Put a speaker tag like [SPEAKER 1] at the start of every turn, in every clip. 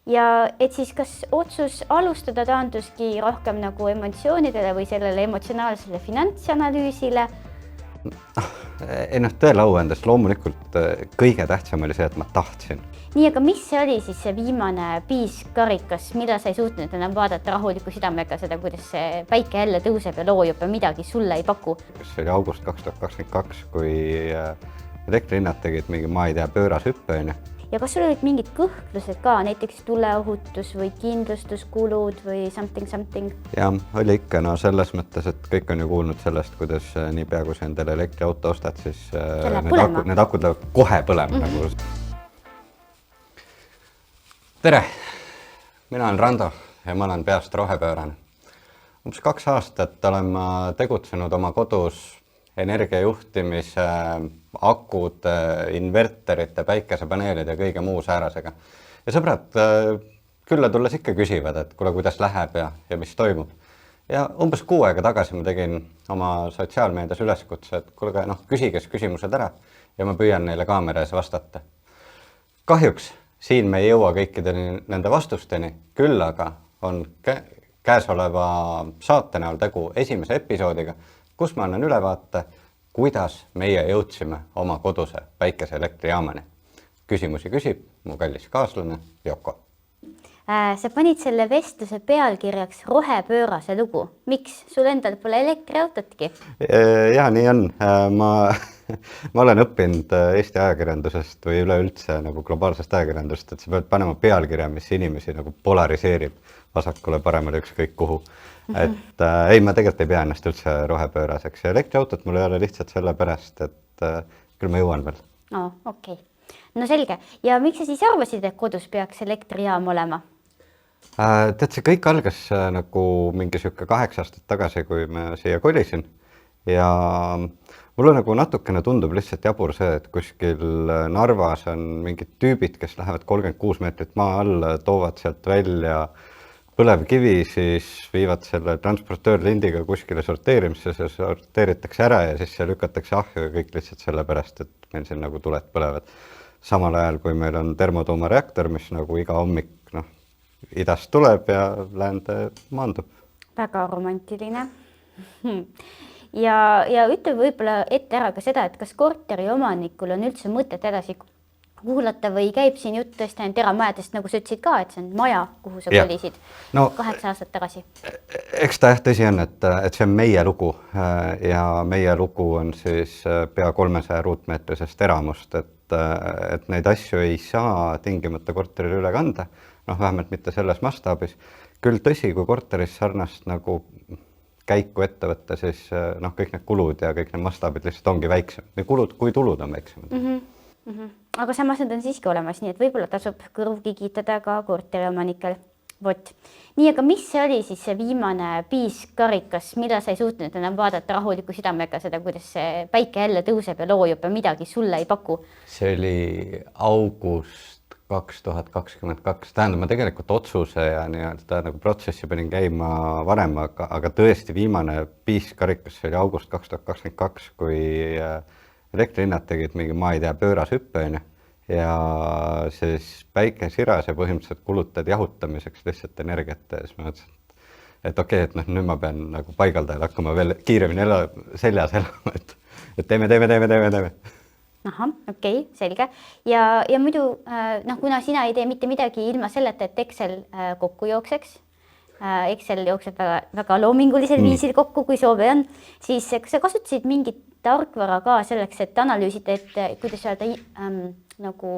[SPEAKER 1] ja et siis kas otsus alustada taanduski rohkem nagu emotsioonidele või sellele emotsionaalsele finantsanalüüsile?
[SPEAKER 2] Ei tõele au andes loomulikult kõige tähtsam oli see, et ma tahtsin.
[SPEAKER 1] Nii, aga mis see oli siis see viimane piiskarikas, mida sa ei suutnud enam vaadata rahuliku südamega seda, kuidas see päike jälle tõuseb ja loojub ja midagi sulle ei paku?
[SPEAKER 2] See oli august 2022, kui elektrihinnad tegid mingi, ma ei tea, pööras hüppe.
[SPEAKER 1] Ja kas sul olid mingid kõhklused ka, näiteks tuleohutus või kindlustuskulud või something?
[SPEAKER 2] Ja, oli ikka, no selles mõttes, et kõik on ju kuulnud sellest, kuidas niipea, kui sa endale elektriauto ostad, siis need akud lähevad kohe põlema. Nagu. Tere! Mina olen Rando ja ma olen peast rohepöörane. Umbes 2 aastat olen ma tegutsenud oma kodus energiajuhtimise, akude, inverterite, päikesepaneelide ja kõige muu säärasega. Ja sõbrad külla tulles ikka küsivad, et kuule, kuidas läheb ja mis toimub. Ja umbes 6 aega tagasi ma tegin oma sotsiaalmeedias üleskutse, et kuule, küsiges küsimused ära ja ma püüan neile kaamera ees vastata. Kahjuks siin me ei jõua kõikide nende vastusteni, küll aga on käesoleva saate näol tegu esimese episoodiga, kus ma annan ülevaate, kuidas meie jõudsime oma koduse päikeseelektrijaamani. Küsimusi küsib mu kallis kaaslane Joko.
[SPEAKER 1] Sa panid selle vestluse pealkirjaks rohepöörase lugu. Miks? Sul endal pole elektriautotki?
[SPEAKER 2] Ja, nii on. Ma olen õppinud Eesti ajakirjandusest või üleüldse nagu globaalsest ajakirjandusest, et sa pead panema pealkirja, mis inimesi nagu polariseerib vasakule, paremale, ükskõik kuhu. Et ei, ma tegelikult ei pea ennast üldse rohepööraseks ja elektriautot mul ei ole lihtsalt sellepärast, et küll ma jõuan veel.
[SPEAKER 1] Okei. No selge. Ja miks sa siis arvasid, et kodus peaks elektrijaam olema?
[SPEAKER 2] Tead, see kõik algas nagu mingi 8 aastat tagasi, kui ma siia kolisin ja mulle nagu natukene tundub lihtsalt jabur see, et kuskil Narvas on mingid tüübid, kes lähevad 36 meetrit maa alla, toovad sealt välja põlevkivi, siis viivad selle transportöörlindiga kuskile sorteerimisse, see sorteeritakse ära ja siis see lükatakse ahju ja kõik lihtsalt sellepärast, et meil siin nagu tuled põlevad. Samal ajal, kui meil on termotuumareaktor, mis nagu iga hommik idast tuleb ja läände maandub.
[SPEAKER 1] Väga romantiline. Ja ütle võib-olla ette ära ka seda, et kas korteri omanikul on üldse mõtet edasi kuulata või käib siin jutt tõesti ainult eramajadest, nagu sa ütlesid ka, et see on maja, kuhu sa kolisid 8 aastat tagasi.
[SPEAKER 2] Eks ta tõsi on, et see on meie lugu ja meie lugu on siis pea 300 ruutmeetrisest eramust, et neid asju ei saa tingimata korterile üle kanda, vähemalt mitte selles mastaabis. Küll tõsi, kui korteris sarnast nagu käiku ette võtta, siis kõik need kulud ja kõik need mastaabid lihtsalt ongi väiksem. Nii kulud kui tulud on väiksemad.
[SPEAKER 1] Aga samas need on siiski olemas, nii et võib-olla tasub kõrv kigitada ka korteriomanikel. Nii, aga mis see oli siis see viimane piiskarikas, mida sa ei suutnud enam vaadata rahuliku südamega seda, kuidas see päike jälle tõuseb ja loojub ja midagi sulle ei paku?
[SPEAKER 2] See oli august 2022. Tähendab, ma tegelikult otsuse ja nagu protsessi panin käima varem, aga tõesti viimane piiskarikas oli august 2022, kui elektrihinnad tegid mingi, ma ei tea, pööras hüppe ja siis päike siras ja põhimõtteliselt kulutad jahutamiseks lihtsalt energiat ja siis ma mõtlesin, et okei, et nüüd ma pean nagu paigaldajal hakkama veel kiiremini seljas elama, et teeme.
[SPEAKER 1] Okei, selge. Ja muidu, kuna sina ei tee mitte midagi ilma selleta, et Excel kokku jookseks, Excel jookseb väga loomingulisel viisil kokku, kui soove on, siis sa kasutasid mingit tarkvara ka selleks, et analüüsida, et kuidas öelda, nagu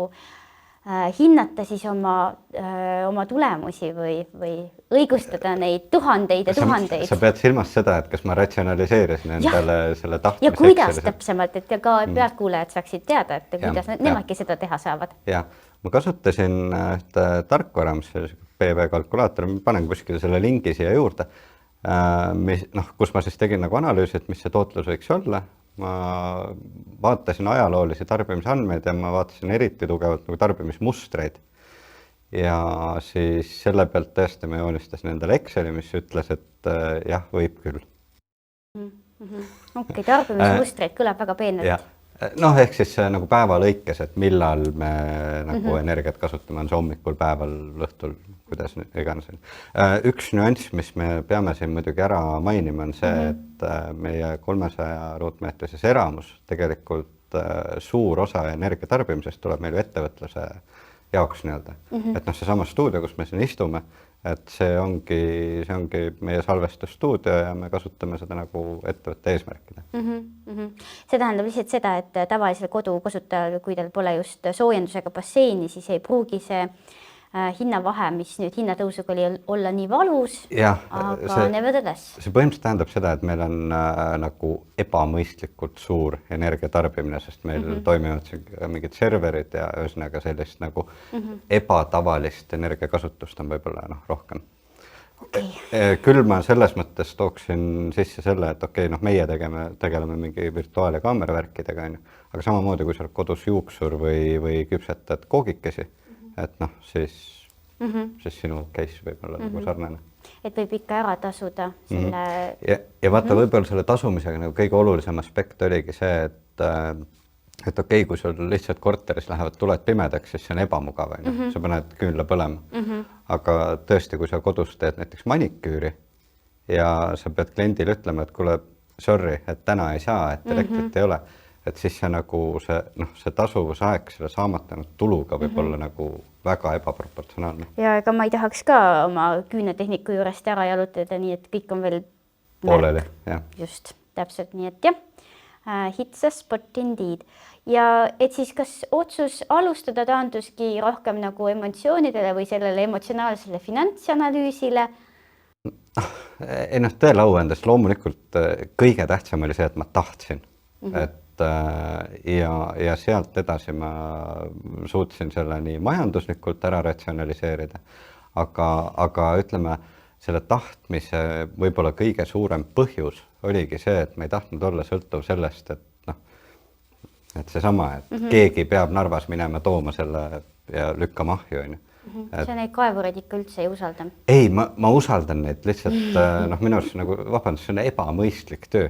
[SPEAKER 1] hinnata siis oma tulemusi või õigustada neid tuhandeid ja tuhandeid.
[SPEAKER 2] Sa pead silmas seda, et kas ma ratsionaliseerisin endale selle tahtmise.
[SPEAKER 1] Ja kuidas täpsemalt, et ka pealtkuulajad saaksid teada, et kuidas nemadki seda teha saavad?
[SPEAKER 2] Jah, ma kasutasin tarkvara, mis PV-kalkulaator, ma panen kuskile selle lingi siia juurde, kus ma siis tegin nagu analüüsi, et mis see tootlus võiks olla. Ma vaatasin ajaloolisi tarbimisandmeid ja ma vaatasin eriti tugevalt nagu tarbimismustreid. Ja siis selle pealt tõesti ma joonistasin endale Exceli, mis ütles, et jah, võib küll.
[SPEAKER 1] Okei, tarbimismustreid kõlab väga peenelt.
[SPEAKER 2] Noh, ehk siis see nagu päeva lõikes, et millal me nagu energiat kasutame, on see hommikul, päeval, õhtul, kuidas iganes. Üks nüanss, mis me peame siin muidugi ära mainima, on see, et meie 300 ruutmeetrises eramus tegelikult suur osa energia tarbimisest tuleb meil ettevõtluse jaoks nii-öelda. Et noh, see sama stuudio, kus me siin istume, et see ongi meie salvestusstuudio ja me kasutame seda nagu ettevõtte eesmärkida.
[SPEAKER 1] See tähendab lihtsalt seda, et tavalisel kodu kasutajal, kui tal pole just soojendusega basseini, siis ei pruugi see hinnavahe, mis nüüd hinnatõusuga oli olla nii valus, aga nevertheless.
[SPEAKER 2] See põhimõtteliselt tähendab seda, et meil on nagu ebamõistlikult suur energiatarbimine, sest meil toimivad mingid serverid ja ühesõnaga sellist nagu ebatavalist energiakasutust on võib-olla rohkem. Küll ma selles mõttes tooksin sisse selle, et meie tegeleme mingi virtuaal- ja kaameravärkidega, aga samamoodi, kui sa oled kodus juuksur või küpsetad koogikesi, et siis sinu case võib olla nagu sarnane.
[SPEAKER 1] Et võib ikka ära tasuda selle...
[SPEAKER 2] Ja vaata, võib-olla selle tasumisega nagu kõige olulisem aspekt oligi see, et kui sul lihtsalt korteris lähevad tuled pimedaks, siis see on ebamugav. Sa paned küünla põlema. Aga tõesti, kui sa kodus teed näiteks maniküüri ja sa pead kliendile ütlema, et kuule, sorry, et täna ei saa, et elektrit ei ole, et siis see nagu see tasuvusaeg selle saamatanud tuluga võib olla nagu väga ebaproportsionaalne.
[SPEAKER 1] Ja ega ma ei tahaks ka oma küünetehniku juurest ära jalutada, nii et kõik on veel
[SPEAKER 2] pooleli, jah.
[SPEAKER 1] Just, täpselt nii, et jah. Hits a spot indeed. Ja et siis kas otsus alustada taanduski rohkem nagu emotsioonidele või sellele emotsionaalsele finantsanalüüsile?
[SPEAKER 2] Ei tõele au endas loomulikult kõige tähtsam oli see, et ma tahtsin. Ja sealt edasi ma suutsin selle nii majanduslikult ära ratsionaliseerida, aga ütleme, selle tahtmise võib-olla kõige suurem põhjus oligi see, et ma ei tahtnud olla sõltuv sellest, et seesama, et keegi peab Narvas minema tooma selle ja lükkama ahju.
[SPEAKER 1] See neid kaevureid ikka üldse ei usalda?
[SPEAKER 2] Ei, ma usaldan neid lihtsalt, minu arust nagu vabandust, see on ebamõistlik töö.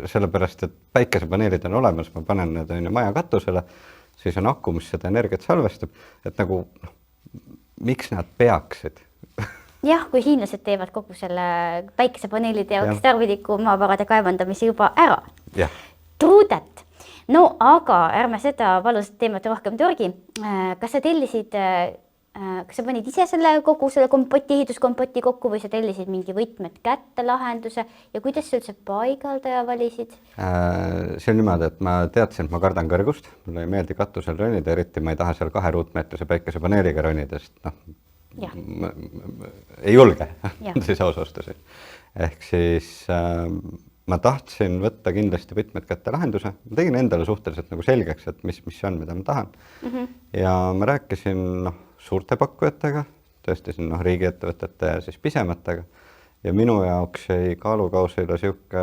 [SPEAKER 2] Sellepärast, et päikesepaneelid on olemas, ma panen need maja katusele, siis on aku, mis seda energiat salvestab, et nagu miks nad peaksid?
[SPEAKER 1] Jah, kui hiinlased teevad kogu selle päikesepaneelide jaoks tarviliku maavarade kaevandamise juba ära. True that. No aga ärme seda valusat teemat rohkem torgi. Kas sa tellisid, kas sa panid ise selle kogu selle ehituskompoti kokku või sa tellisid mingi võtmed kätte lahenduse ja kuidas sa üldse paigaldaja valisid?
[SPEAKER 2] See on niimoodi, et ma teadsin, et ma kardan kõrgust. Mulle ei meeldi katusel ronida, eriti ma ei taha seal 2 ruutmeetrise päikesepaneeliga ronida, sest ei julge, siis ausastasin. Ehk siis ma tahtsin võtta kindlasti võtmed kätte lahenduse. Ma tegin endale suhteliselt nagu selgeks, et mis see on, mida ma tahan. Ja ma rääkisin suurte pakkujatega, tõesti siin riigiettevõtete ja siis pisematega. Ja minu jaoks ei kaalukausile siuke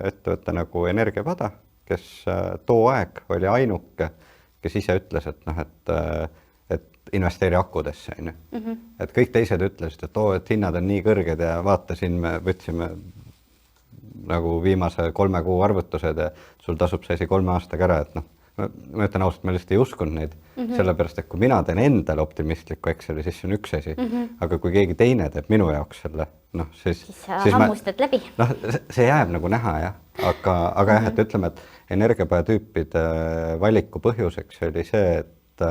[SPEAKER 2] ettevõtte nagu Energiavada, kes too aeg oli ainuke, kes ise ütles, et investeeri akudesse. Et kõik teised ütlesid, et hinnad on nii kõrged ja vaata siin me võtsime nagu viimase 3 kuu arvutused ja sul tasub see 3 aastaga ära, et ma ütlen ausalt, ma lihtsalt ei uskunud neid, sellepärast, et kui mina teen endale optimistliku Exceli, siis see on üks asi, aga kui keegi teine teeb minu jaoks selle, siis
[SPEAKER 1] sa hammustad läbi.
[SPEAKER 2] See jääb nagu näha, jah. Aga jah, et ütleme, et energiapaja tüüpide valiku põhjuseks oli see, et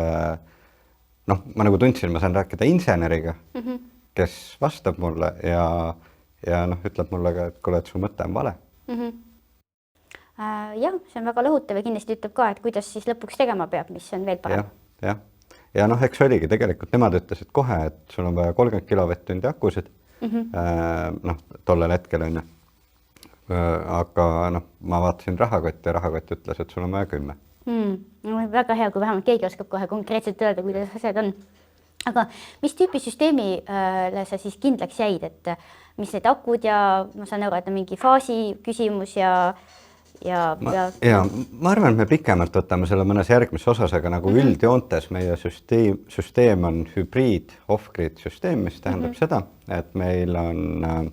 [SPEAKER 2] ma nagu tundsin, ma saan rääkida inseneriga, kes vastab mulle ja ütleb mulle ka, et kuule, et su mõte on vale.
[SPEAKER 1] Jah, see on väga lõhutav ja kindlasti ütleb ka, et kuidas siis lõpuks tegema peab, mis on veel parem.
[SPEAKER 2] Ja eks oligi tegelikult, nemad ütlesid kohe, et sul on vaja 30 kilovatt-tundi akusid, tollel hetkel on. Aga ma vaatasin rahakott ja rahakott ütles, et sul on vaja 10.
[SPEAKER 1] Väga hea, kui vähemalt keegi oskab kohe konkreetselt öelda, kuidas asjad on. Aga mis tüüpi süsteemile sa siis kindlaks jäid, et mis need akud ja ma saan aru, et on mingi faasi küsimus
[SPEAKER 2] ma arvan, et me pikemalt võtame selle mõnes järgmises osas, aga nagu üldjoontes meie süsteem on hübriid off-grid süsteem, mis tähendab seda, et meil on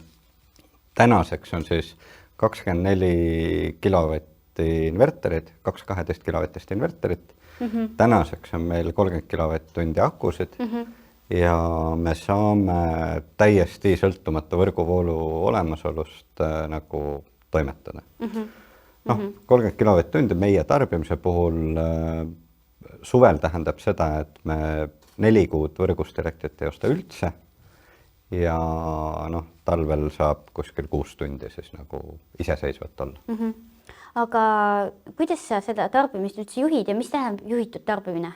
[SPEAKER 2] tänaseks on siis 24 kilovatt inverterid, 2 12 kilovatist inverterit. Tänaseks on meil 30 kilovatt-tundi akusid ja me saame täiesti sõltumata võrguvoolu olemasolust nagu toimetada. 30 kilovatt-tundi meie tarbimise puhul suvel tähendab seda, et me 4 kuud võrgust elektrit ei osta üldse ja talvel saab kuskil 6 tundi siis nagu iseseisvalt olla.
[SPEAKER 1] Aga kuidas sa seda tarbimist üldse juhid ja mis tähendab juhitud tarbimine?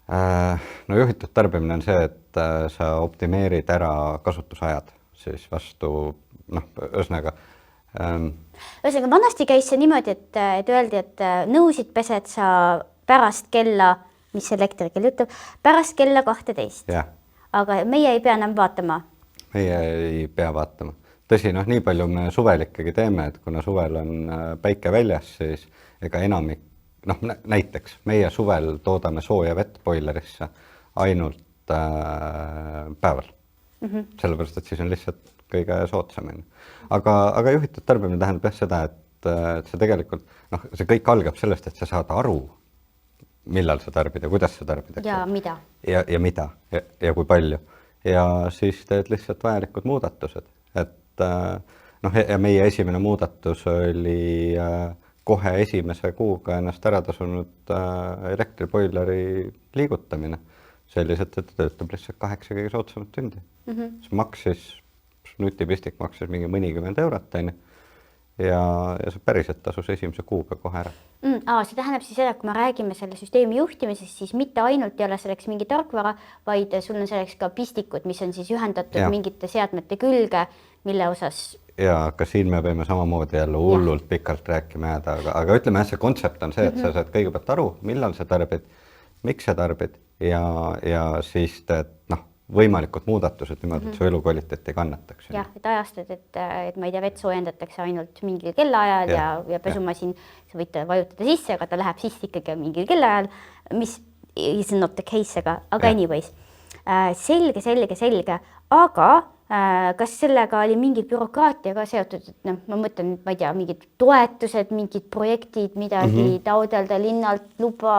[SPEAKER 2] No juhitud tarbimine on see, et sa optimeerid ära kasutusajad siis vastu, ühesõnaga.
[SPEAKER 1] Ühesõnaga, vanasti käis see niimoodi, et öeldi, et nõusid pesed sa pärast kella, mis elektrikell ütleb, pärast kella 12.
[SPEAKER 2] Ja.
[SPEAKER 1] Aga meie ei pea enam vaatama.
[SPEAKER 2] Meie ei pea vaatama. Tõsi, nii palju me suvel ikkagi teeme, et kuna suvel on päike väljas, siis ega enamik, näiteks meie suvel toodame sooja vett boilerisse ainult päeval. Sellepärast, et siis on lihtsalt kõige soodsamini. Aga juhitud tarbimine tähendab seda, et see tegelikult, see kõik algab sellest, et sa saad aru, millal sa tarbid ja kuidas sa tarbid.
[SPEAKER 1] Ja mida.
[SPEAKER 2] Ja mida ja kui palju. Ja siis teed lihtsalt vajalikud muudatused. Et ja meie esimene muudatus oli kohe esimese kuuga ennast ära tasunud elektriboileri liigutamine. Selliselt, et töötab lihtsalt 8 kõige soodsamat tundi. See maksis, nutipistik maksis mingi mõnikümmend eurot. Ja see päriselt tasus esimese kuuga kohe ära.
[SPEAKER 1] See tähendab siis seda, kui me räägime selle süsteemi juhtimisest, siis mitte ainult ei ole selleks mingi tarkvara, vaid sul on selleks ka pistikud, mis on siis ühendatud mingite seadmete külge, mille osas...
[SPEAKER 2] Ja ka siin me võime samamoodi jälle hullult pikalt rääkima jääda, aga ütleme, see kontsept on see, et sa saad kõigepealt aru, millal sa tarbid, miks sa tarbid ja siis teed võimalikud muudatused niimoodi, et su elukvaliteet ei kannataks.
[SPEAKER 1] Jah, et ajastad, et ma ei tea, vett soojendatakse ainult mingil kellaajal ja pesumasin, sa võid vajutada sisse, aga ta läheb sisse ikkagi mingil kellaajal, mis is not the case, aga anyways. Selge, aga kas sellega oli mingi bürokraatia ka seotud, et ma mõtlen, ma ei tea, mingid toetused, mingid projektid, midagi taodelda linnalt luba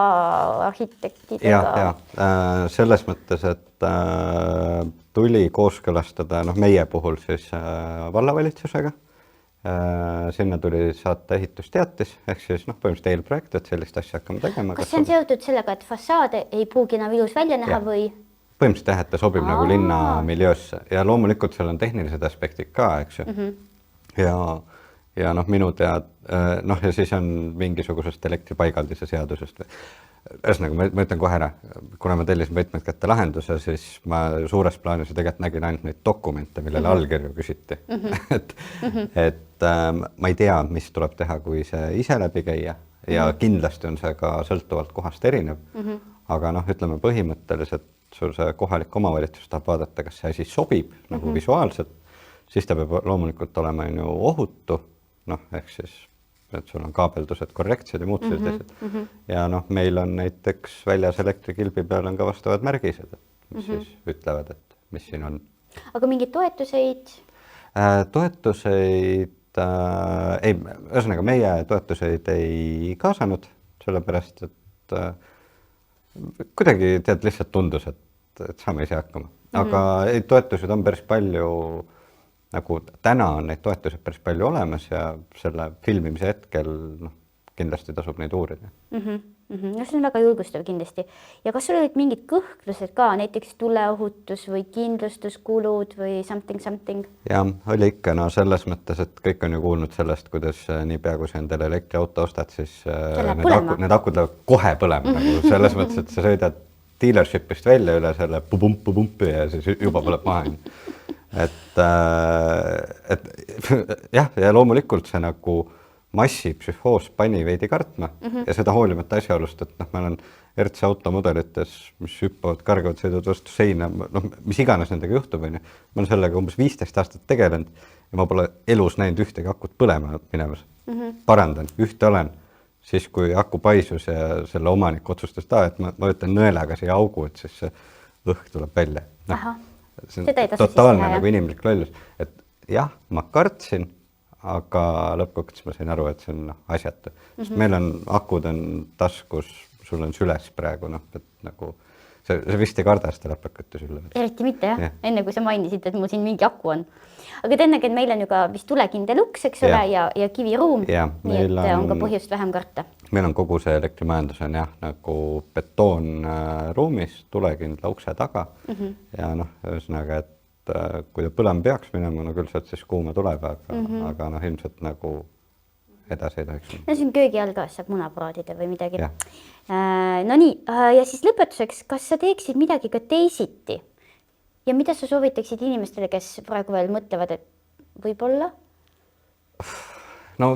[SPEAKER 1] arhitektidega?
[SPEAKER 2] Ja, selles mõttes, et tuli kooskõlastada meie puhul siis vallavalitsusega. Sinna tuli saata ehitusteatis, ehk siis põhimõtteliselt eelprojekt, et sellist asja hakkame tegema.
[SPEAKER 1] Kas see on seotud sellega, et fassaade ei pruugi enam ilus välja näha või?
[SPEAKER 2] Põhimõtteliselt et ta sobib nagu linna miljöösse ja loomulikult seal on tehnilised aspektid ka, eks ju. Ja minu tead, ja siis on mingisugusest elektripaigaldise seadusest. Ühesõnaga, ma ütlen kohe ära, kuna ma tellisin võtmed kätte lahenduse, siis ma suures plaanis tegelikult nägin ainult neid dokumente, millele allkirju küsiti. Et ma ei tea, mis tuleb teha, kui see ise läbi käia ja kindlasti on see ka sõltuvalt kohast erinev. Aga ütleme põhimõtteliselt, sul see kohalik omavalitsus tahab vaadata, kas see asi sobib nagu visuaalselt, siis ta peab loomulikult olema ohutu, ehk siis, et sul on kaabeldused korrektsed ja muud sellised. Ja meil on näiteks väljas elektrikilbi peal on ka vastavad märgised, mis siis ütlevad, et mis siin on.
[SPEAKER 1] Aga mingid toetuseid?
[SPEAKER 2] Toetuseid, ei, ühesõnaga meie toetuseid ei kaasanud, sellepärast, et kuidagi tead lihtsalt tundus, et saame ise hakkama. Aga toetused on päris palju, nagu täna on neid toetused päris palju olemas ja selle filmimise hetkel kindlasti tasub neid uurida.
[SPEAKER 1] See on väga julgustav kindlasti. Ja kas sul olid mingid kõhklused ka, näiteks tuleohutus või kindlustuskulud või something?
[SPEAKER 2] Ja, oli ikka selles mõttes, et kõik on ju kuulnud sellest, kuidas niipea kui sa endale elektriauto ostad, siis need akud lähevad kohe põlema. Selles mõttes, et sa sõidad dealershipist välja üle selle pumpi ja siis juba põleb maha. Et jah, ja loomulikult see nagu massipsühhoos pani veidi kartma ja seda hoolimata asjaolust, et meil on RC automudelites, mis hüppavad, kargavad, sõidavad vastu seina, mis iganes nendega juhtub. Ma olen sellega umbes 15 aastat tegelenud ja ma pole elus näinud ühtegi akut põlema minemas. Parandan, ühte olen, siis kui aku paisus ja selle omanik otsustas et ma võtan nõelaga siia augu, et siis see õhk tuleb välja. See on totaalne nagu inimlik lollus, et jah, ma kartsin, aga lõppkokkuvõttes ma sain aru, et see on asjatu. Sest meil on akud on taskus, sul on süles praegu, et nagu sa vist ei karda seda läpakut sülle.
[SPEAKER 1] Eriti mitte jah. Enne kui sa mainisid, et mul siin mingi aku on. Aga ennegi, et meil on ju ka vist tulekindel uks, eks ole, ja kiviruum, nii et on ka põhjust vähem karta.
[SPEAKER 2] Meil on kogu see elektrimajandus on jah, nagu betoon ruumis, tulekindla ukse taga ja ühesõnaga, et kui ta põlema peaks minema, no küll sealt siis kuuma tuleb, aga ilmselt nagu edasi ei tohiks.
[SPEAKER 1] No siin köögi all ka saab muna praadida või midagi. No nii, ja siis lõpetuseks, kas sa teeksid midagi ka teisiti? Ja mida sa soovitaksid inimestele, kes praegu veel mõtlevad, et võib-olla?
[SPEAKER 2] No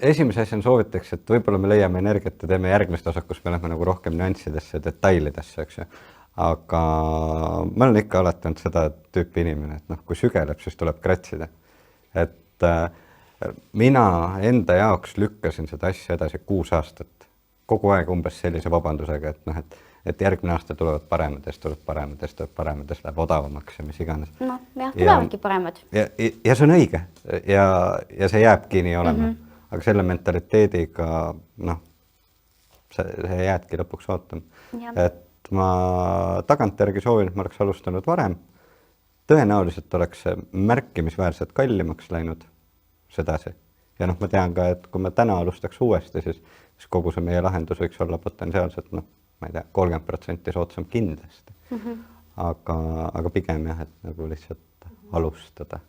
[SPEAKER 2] esimese asjana soovitaks, et võib-olla me leiame energiat ja teeme järgmist osa, kus me läheme nagu rohkem nüanssidesse, detailidesse, eks ju. Aga ma olen ikka alati olnud seda tüüpi inimene, et kui sügeleb, siis tuleb kratsida. Et mina enda jaoks lükkasin seda asja edasi 6 aastat. Kogu aeg umbes sellise vabandusega, et järgmine aasta tulevad paremad, tuleb paremad, läheb odavamaks ja mis iganes.
[SPEAKER 1] No jah, tulevadki paremad.
[SPEAKER 2] Ja see on õige ja see jääbki nii olema. Aga selle mentaliteediga, see jäädki lõpuks ootama. Et ma tagantjärgi soovin, et ma oleks alustanud varem. Tõenäoliselt oleks see märkimisväärselt kallimaks läinud sedasi. Ja ma tean ka, et kui ma täna alustaks uuesti, siis kogu see meie lahendus võiks olla potentsiaalselt, ma ei tea, 30% soodsam kindlasti. Aga pigem jah, et nagu lihtsalt alustada.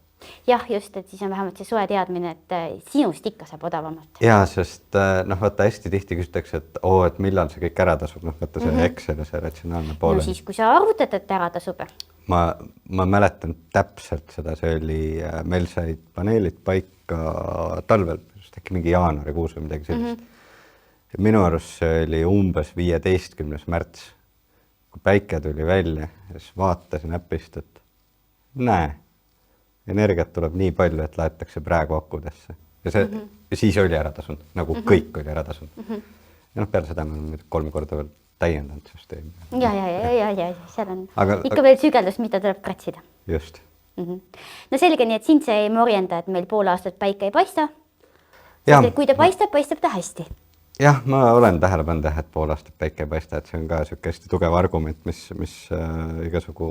[SPEAKER 1] Jah, just, et siis on vähemalt see soe teadmine, et sinust ikka saab odavamat.
[SPEAKER 2] Ja, sest vaata hästi tihti küsitakse, et millal see kõik ära tasub, vaata see Excel ja see ratsionaalne pool.
[SPEAKER 1] No siis, kui sa arvutad, et ära tasub.
[SPEAKER 2] Ma mäletan täpselt seda, see oli, meil said paneelid paika talvel, äkki mingi jaanuarikuus või midagi sellist. Minu arust see oli umbes 15. märts, kui päike tuli välja ja siis vaatasin äpist, et näe, energiat tuleb nii palju, et laetakse praegu akudesse. Ja see siis oli ära tasunud, nagu kõik oli ära tasunud. Ja peale seda me oleme 3 korda veel täiendanud süsteemi.
[SPEAKER 1] Ja, seal on ikka veel sügeldus, mida tuleb kratsida.
[SPEAKER 2] Just.
[SPEAKER 1] No selge nii, et sind see ei morjenda, et meil pool aastat päike ei paista. Kui ta paistab ta hästi.
[SPEAKER 2] Jah, ma olen tähele pannud, et pool aastat päike ei paista, et see on ka hästi tugev argument, mis igasugu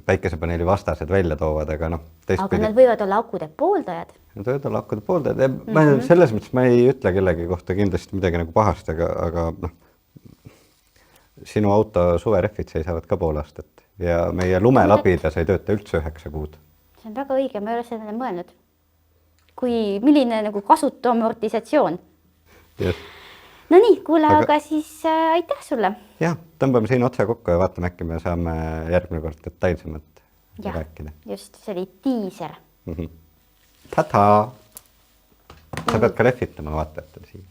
[SPEAKER 2] päikesepaneeli vastased välja toovad, aga
[SPEAKER 1] Aga nad võivad olla akude pooldajad.
[SPEAKER 2] Nad võivad olla akude pooldajad. Selles mõttes ma ei ütle kellegi kohta kindlasti midagi nagu pahast, aga sinu auto suverehvid seisavad ka pool aastat ja meie lumelabidas ei tööta üldse 9 kuud.
[SPEAKER 1] See on väga õige, ma ei ole sellele mõelnud. Milline nagu kasutu amortisatsioon. No nii, kuule, aga siis aitäh sulle.
[SPEAKER 2] Jah, tõmbame siin otse kokku ja vaatame, äkki me saame järgmine kord detailsemalt rääkida.
[SPEAKER 1] Just, see oli tiiser.
[SPEAKER 2] Tata! Sa pead ka lehvitama vaatajatele siia.